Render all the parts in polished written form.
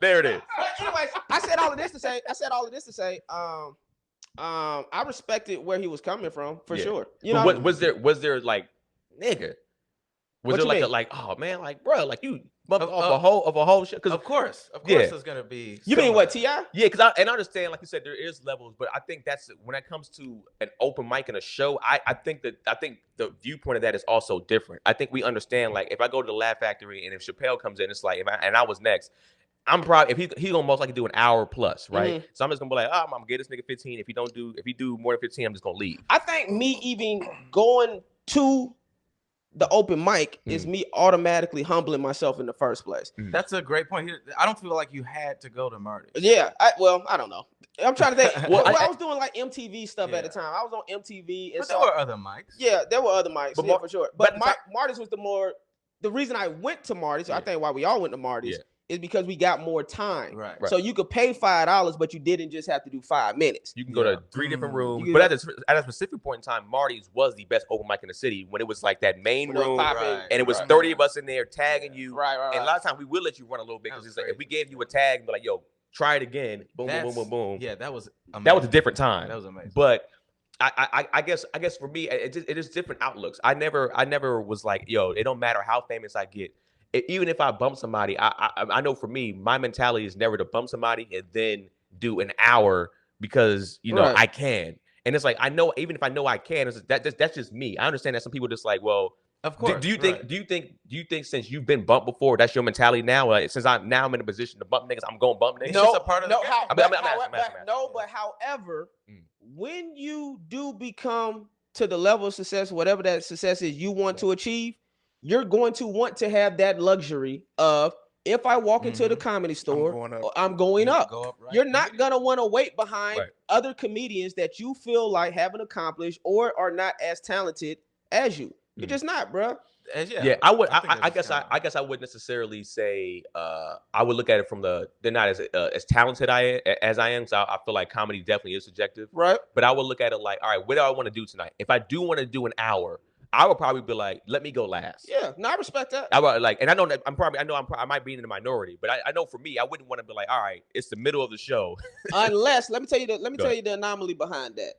There it is. But anyways, I said all of this to say. I respected where he was coming from for sure. You know, was there like, nigga? Was there like a oh man, like bro, like you bumped off a whole shit? Of course, there's gonna be. You mean what, Ti? Yeah, because I understand, like you said, there is levels, but I think that's when it comes to an open mic and a show. I think the viewpoint of that is also different. I think we understand, like if I go to the Laugh Factory and if Chappelle comes in, it's like I was next. I'm probably if he gonna most likely do an hour plus, right? So I'm just gonna be like, I'm gonna get this nigga 15. If he do more than 15, I'm just gonna leave. I think me even going to the open mic is me automatically humbling myself in the first place. That's a great point. I don't feel like you had to go to Marty's. Yeah, I don't know. I'm trying to think. I was doing like MTV stuff at the time. I was on MTV. And but there were other mics. Yeah, there were other mics, for sure. But Marty's was the reason I went to Marty's, I think why we all went to Marty's, is because we got more time. Right. So you could pay $5, but you didn't just have to do 5 minutes. You can go to 3 different rooms. But at a specific point in time, Marty's was the best open mic in the city when it was like that main room, and it was 30 of us in there tagging you. Right. And a lot of times we will let you run a little bit because it's like if we gave you a tag and be like, yo, try it again. Boom, boom, boom, boom. Yeah, that was amazing. That was a different time. That was amazing. But I guess for me, it is different outlooks. I never was like, yo, it don't matter how famous I get. Even if I bump somebody, I know for me, my mentality is never to bump somebody and then do an hour because I can. And it's like I know, even if I know I can, that's just me. I understand that some people just like, well, of course. Do you think since you've been bumped before, that's your mentality now? Like since I'm in a position to bump niggas, I'm going to bump niggas. It's just a part of the game. But however, when you do become to the level of success, whatever that success is you want to achieve, you're going to want to have that luxury of, if I walk into the comedy store, I'm going up. You're not going to want to wait behind other comedians that you feel like haven't accomplished or are not as talented as you. You're just not, bro. I guess I wouldn't necessarily say I would look at it from they're not as talented as I am. So I feel like comedy definitely is subjective, right? But I would look at it like, all right, what do I want to do tonight? If I do want to do an hour, I would probably be like, let me go last. Yeah, no, I respect that. I would and I know that I might be in the minority, but I know for me, I wouldn't want to be like, all right, it's the middle of the show. Unless, let me tell you the anomaly behind that.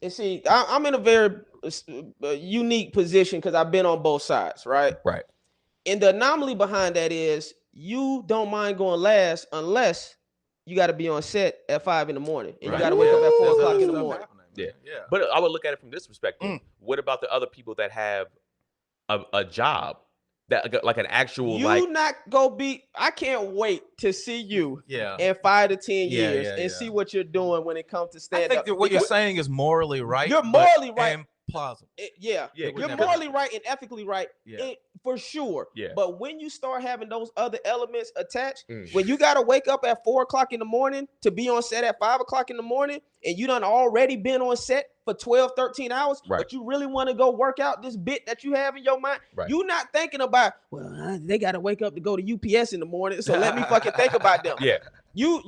And see, I'm in a very unique position because I've been on both sides, right? Right. And the anomaly behind that is you don't mind going last unless you got to be on set at 5 a.m. and you got to wake up at 4 o'clock in the morning. Yeah. But I would look at it from this perspective. What about the other people that have a job, that like an actual I can't wait to see you in 5 to 10 years and see what you're doing when it comes to stand up. I think what you're saying is morally right. You're morally right. And plausible. You're morally right and ethically right. Yeah. For sure. Yeah. But when you start having those other elements attached, when you got to wake up at 4 o'clock in the morning to be on set at 5 o'clock in the morning, and you done already been on set for 12, 13 hours, but you really want to go work out this bit that you have in your mind, you're not thinking about, well, they got to wake up to go to UPS in the morning, so let me fucking think about them. Yeah. You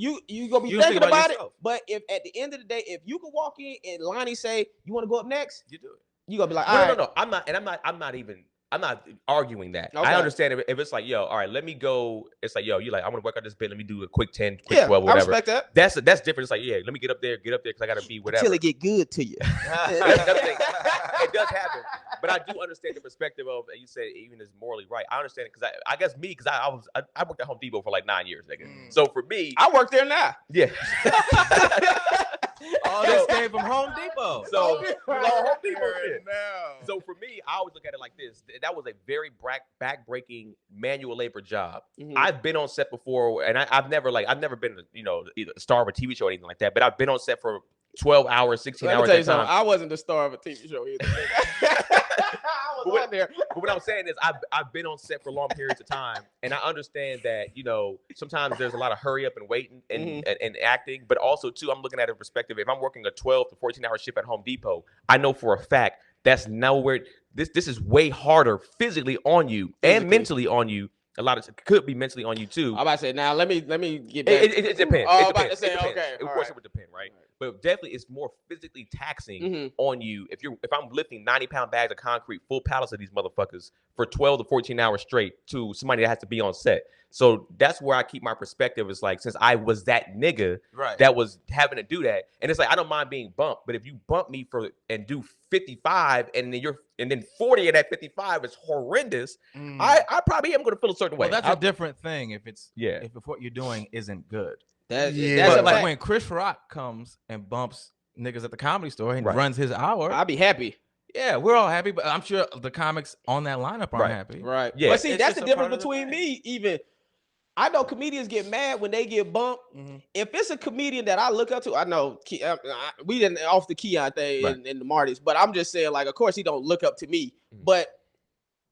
gonna be thinking about it, but if at the end of the day, if you can walk in and Lonnie say, you want to go up next, you do it. You gonna be like, no. I'm not arguing that. Okay. I understand if it's like, yo, all right, let me go. It's like, yo, you like, I want to work out this bit. Let me do a quick 10, quick 12, whatever. I respect that. That's different. It's like, yeah, let me get up there because I gotta be whatever. Until it get good to you. It does happen. But I do understand the perspective of, you say even is morally right. I understand it because I guess me, because I worked at Home Depot for like 9 years, nigga. So for me, I work there now. Yeah. All this came from Home Depot. So Home Depot shit. So for me, I always look at it like this. That was a very back-breaking manual labor job. I've been on set before, and I've never been, either a star of a TV show or anything like that. But I've been on set for 12 hours, 16 hours at a time. I wasn't the star of a TV show either. I was on there. But what I'm saying is I've been on set for long periods of time, and I understand that, sometimes there's a lot of hurry up and waiting and acting, but also too, I'm looking at a perspective. If I'm working a 12 to 14-hour shift at Home Depot, I know for a fact that's nowhere. This is way harder physically on you and mentally on you. A lot of it could be mentally on you too. I'm about to say, now let me get back. It depends. Oh, it I'm about depends. to say, okay. Of course, it would depend, right? but definitely it's more physically taxing on you if I'm lifting 90-pound bags of concrete, full pallets of these motherfuckers for 12 to 14 hours straight to somebody that has to be on set. So that's where I keep my perspective. Is like, since I was that nigga that was having to do that, and it's like I don't mind being bumped, but if you bump me and do 55 and then 40 of that 55 is horrendous, I probably am going to feel a certain way. Well, that's a different thing if what you're doing isn't good. That's like when Chris Rock comes and bumps niggas at the Comedy Store and runs his hour, I'll be happy. Yeah, we're all happy, but I'm sure the comics on that lineup aren't happy. Right. Yeah. But see, that's the difference between me. Even I know comedians get mad when they get bumped. If it's a comedian that I look up to, I know we didn't off the Keenan thing in the Martys, but I'm just saying, like, of course he don't look up to me. But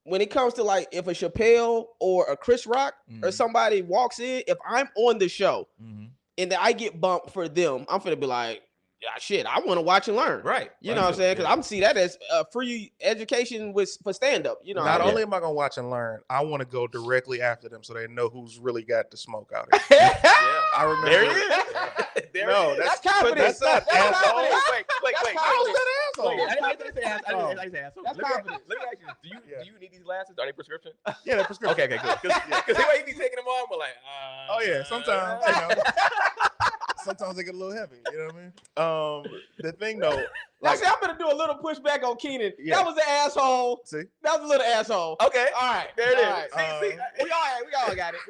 when it comes to like if a Chappelle or a Chris Rock or somebody walks in, if I'm on the show and I get bumped for them, I'm finna be like, yeah, shit, I want to watch and learn. Right. You know what I'm saying? Because I'm see that as free education for stand-up. You know, not only am I gonna watch and learn, I want to go directly after them so they know who's really got the smoke out here. I remember. There it is. No, that's confidence. That's not asshole. Wait. I didn't say asshole. That's confidence. Let me ask you, do you need these glasses? Are they prescription? Yeah, they're prescription. Okay, good. Because he be taking them on, but like, oh yeah, sometimes, sometimes they get a little heavy. You know what I mean? The thing though, like, I'm gonna do a little pushback on Keenan. That was an asshole. See, that was a little asshole. Okay, all right, there it is. Right. See, we all got it.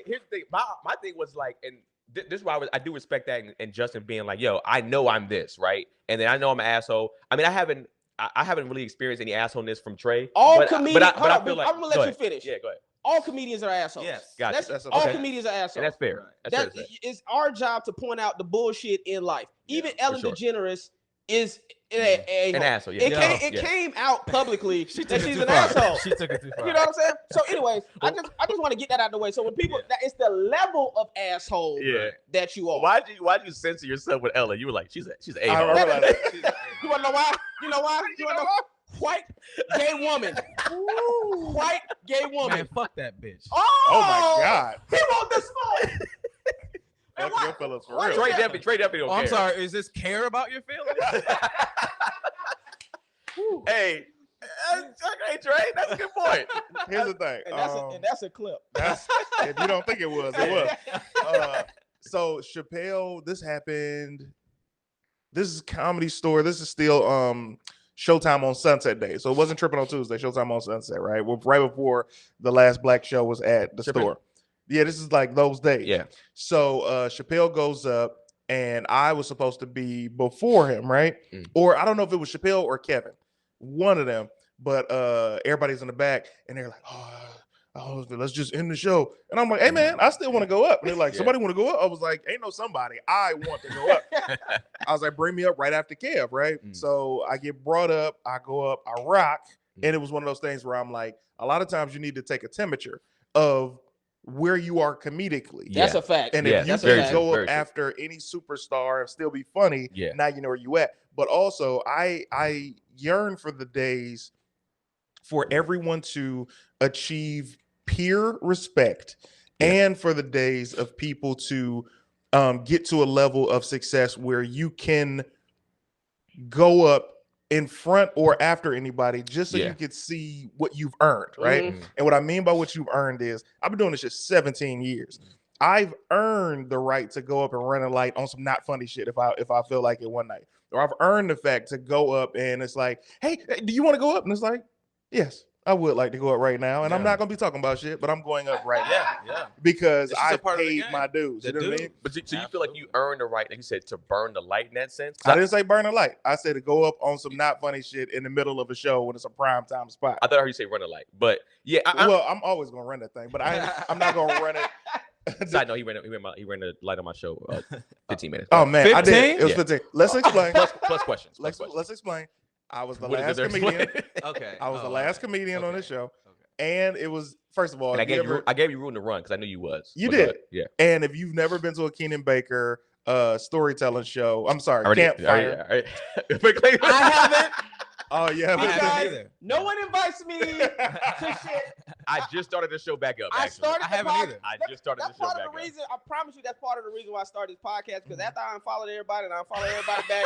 Here's the thing. My thing was like, and this is why I do respect that, and Justin being like, yo, I know I'm this, right, and then I know I'm an asshole. I mean, I haven't really experienced any assholeness from Trey. All comedians. But I feel like I'm gonna let you finish. Yeah, go ahead. All comedians are assholes. Yes, gotcha. All comedians are assholes. And that's fair. It's our job to point out the bullshit in life. Even Ellen DeGeneres is an asshole. It came out publicly that she's an asshole. She took it too far. You know what I'm saying? So, anyways, I just want to get that out of the way. So when people, it's the level of asshole that you are. Why'd you censor yourself with Ellen? You were like, she's a You want to know why? You know why? You want to know? White gay woman. Ooh. White gay woman. Man, fuck that bitch. Oh my God. He want the smoke. Trey definitely don't care. I'm sorry. Is this care about your feelings? Hey, Trey, that's a good point. Here's the thing. And that's a clip. If you don't think it was, it was. So Chappelle, this happened. This is Comedy Store. This is still Showtime on Sunset Day. So it wasn't Tripping on Tuesday, Showtime on Sunset, right? Well, right before the last black show was at the store. Yeah, this is like those days. Yeah. So Chappelle goes up, and I was supposed to be before him, right? Or I don't know if it was Chappelle or Kevin, one of them. But everybody's in the back, and they're like, oh, let's just end the show. And I'm like, hey, man, I still want to go up. And they're like, somebody want to go up? I was like, ain't no somebody. I want to go up. I was like, bring me up right after Kev, right? So I get brought up. I go up. I rock. And it was one of those things where I'm like, a lot of times you need to take a temperature of where you are comedically. That's a fact. And if you can go up after any superstar and still be funny, now you know where you at. But also, I yearn for the days for everyone to achieve peer respect and for the days of people to get to a level of success where you can go up in front or after anybody just so you can see what you've earned, right? And what I mean by what you've earned is I've been doing this shit 17 years. I've earned the right to go up and run a light on some not funny shit if I feel like it one night. Or I've earned the fact to go up and it's like, hey, do you want to go up? And it's like, yes, I would like to go up right now. And I'm not going to be talking about shit, but I'm going up right now. Because I paid my dues. You know what I mean? But so you feel like you earned the right, like you said, to burn the light in that sense? I didn't say burn the light. I said to go up on some not funny shit in the middle of a show when it's a prime time spot. I thought I heard you say run the light. But yeah. I'm always going to run that thing, but I'm not going to run it. Side note, he ran the light on my show 15 minutes. Oh, man. 15? I did. It was 15. Let's explain. Plus questions. Let's explain. I was the last comedian. Okay. I was the last comedian on the show. And it was, first of all, and I gave you room to run because I knew you was. You did. Yeah. And if you've never been to a Keenan Baker storytelling show, I'm sorry, Campfire. I haven't. Oh yeah, because no one invites me to shit. I just started the show back up. I just started the show back up. Reason. I promise you, that's part of the reason why I started this podcast. Because after I unfollowed everybody and I unfollowed everybody back,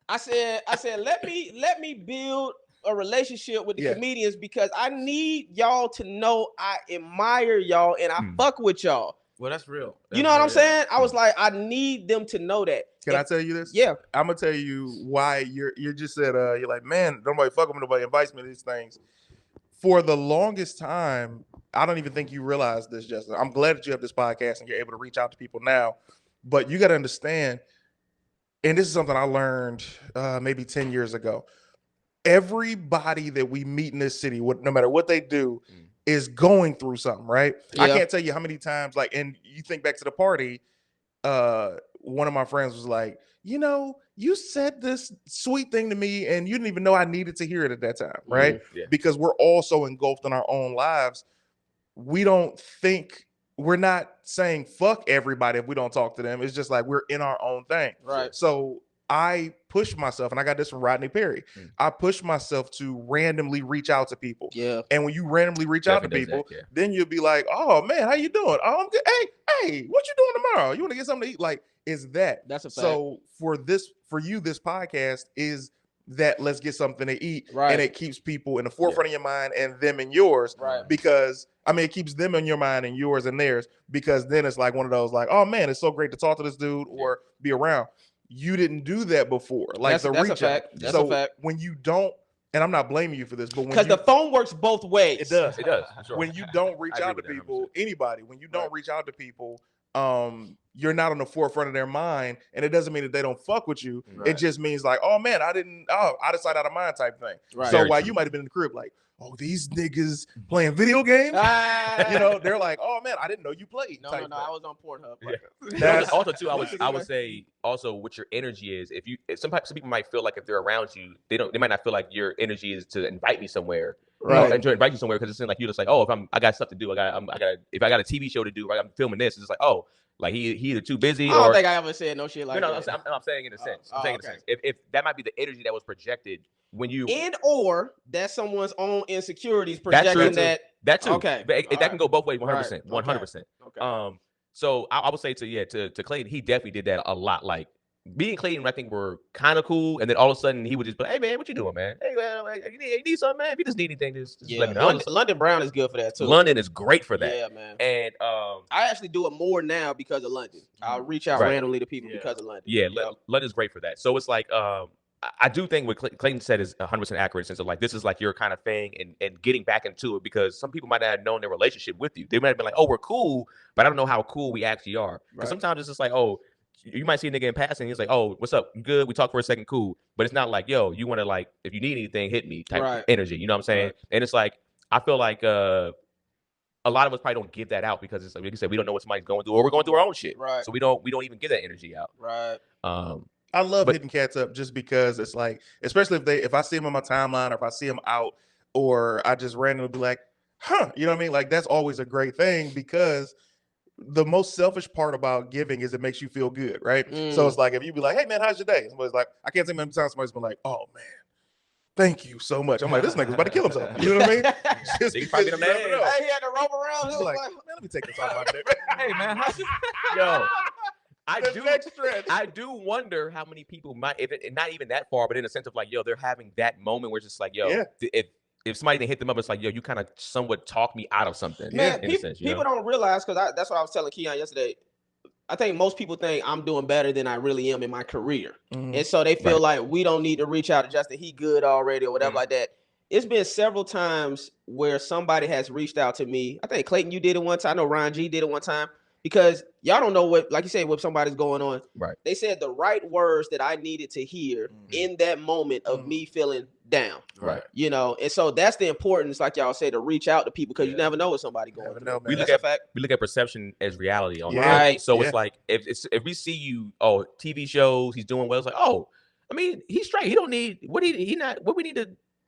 I said, let me build a relationship with the comedians because I need y'all to know I admire y'all and I fuck with y'all. Well, that's real. You know what I'm saying? I was like, I need them to know that. Can I tell you this? Yeah. I'm gonna tell you why you just said you're like, man, nobody fuck with me, nobody invites me to these things. For the longest time, I don't even think you realize this, Justin. I'm glad that you have this podcast and you're able to reach out to people now. But you got to understand, and this is something I learned maybe 10 years ago. Everybody that we meet in this city, no matter what they do, is going through something, right? Yeah. I can't tell you how many times, like, and you think back to the party, one of my friends was like, you said this sweet thing to me and you didn't even know I needed to hear it at that time, right? Mm-hmm. Yeah. Because we're all so engulfed in our own lives. We're not saying fuck everybody if we don't talk to them. It's just like we're in our own thing. Right. So I push myself, and I got this from Rodney Perry. I push myself to randomly reach out to people. Yeah. And when you randomly reach out to people, then you'll be like, oh man, how you doing? Oh, I'm good. Hey, what you doing tomorrow? You want to get something to eat? Like, is that? That's a fact. So for you, this podcast is that let's get something to eat. Right. And it keeps people in the forefront of your mind and them in yours. Right. Because it keeps them in your mind and yours and theirs, because then it's like one of those like, oh man, it's so great to talk to this dude or be around. You didn't do that before. Like that's a fact. That's a fact. When you don't, and I'm not blaming you for this, but because the phone works both ways. It does. It does. Sure. When you don't reach out to people, when you don't reach out to people, you're not on the forefront of their mind, and it doesn't mean that they don't fuck with you. Right. It just means like, oh man, out of sight, out of mind type thing. Right. So while you might have been in the crib like, oh, these niggas playing video games, they're like, oh man, I didn't know you played. No, I was on Pornhub. Yeah. That's also too. I would say also what your energy is. If some people might feel like if they're around you, they might not feel like your energy is to invite me somewhere. Right. And to invite you somewhere because it's like you're just like, oh, if I got stuff to do, if I got a TV show to do, right, I'm filming this. It's just like, oh, like he either too busy. I don't think I ever said no shit like that. I'm saying in a sense. I'm saying in a sense. If that might be the energy that was projected when you or that's someone's own insecurities projecting that too. Okay, that can go both ways. 100%. 100%. Okay. So I would say to Clayton, he definitely did that a lot. Like me and Clayton, I think were kind of cool, and then all of a sudden he would just be like, "Hey man, what you doing, man? Hey man, you need something, man? If you just need anything, just let me know." London Brown is good for that too. London is great for that. Yeah, man. And I actually do it more now because of London. I'll reach out randomly to people because of London. Yeah, London's great for that. So it's like I do think what Clayton said is 100% accurate in the sense of like this is like your kind of thing and getting back into it, because some people might not have known their relationship with you. They might have been like, oh, we're cool, but I don't know how cool we actually are. Because sometimes it's just like, oh, you might see a nigga in passing, he's like, oh, what's up? You good? We talk for a second, cool. But it's not like, yo, you want to like, if you need anything, hit me type energy. You know what I'm saying? Right. And it's like, I feel like a lot of us probably don't give that out because it's like you said, we don't know what somebody's going through, or we're going through our own shit. Right. So we don't even give that energy out. Right. I love hitting cats up just because it's like, especially if I see them on my timeline or if I see them out or I just randomly be like, huh, you know what I mean? Like that's always a great thing because the most selfish part about giving is it makes you feel good, right? So it's like if you be like, hey man, how's your day? Somebody's like, I can't say many times somebody's been like, oh man, thank you so much. I'm like, this nigga's about to kill himself. You know what I mean? Just because you never know. Hey, he had to rope around. He was like, man, let me take this off my dick. Hey man, yo. I do wonder how many people might, if not even that far, but in a sense of like, yo, they're having that moment where it's just like, yo, if somebody didn't hit them up, it's like, yo, you kind of somewhat talk me out of something. Man, people don't realize, because that's what I was telling Keenan yesterday. I think most people think I'm doing better than I really am in my career. And so they feel like we don't need to reach out to Justin. He good already or whatever like that. It's been several times where somebody has reached out to me. I think Clayton, you did it one time. I know Ryan G did it one time. Because y'all don't know what, like you said, what somebody's going on. Right. They said the right words that I needed to hear in that moment of me feeling down. Right. You know, and so that's the importance, like y'all say, to reach out to people because you never know what somebody going through. We look at perception as reality on right. So it's like if we see you, TV shows, he's doing well. It's like, oh, I mean, he's straight. He don't need what we need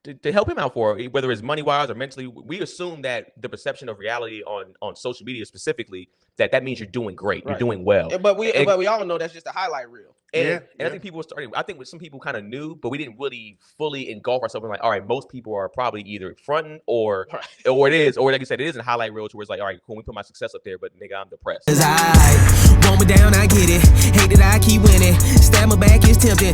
to help him out for, whether it's money wise or mentally. We assume that the perception of reality on social media specifically, that means you're doing great, you're doing well. But we all know that's just a highlight reel. And I think people were starting. I think some people kind of knew, but we didn't really fully engulf ourselves in like, all right, most people are probably either fronting or it is, or like you said, it is in highlight reels where it's like, all right, cool, we put my success up there, but nigga, I'm depressed. Want me down, I get it. Hate that I keep winning. Stab my back is tempting.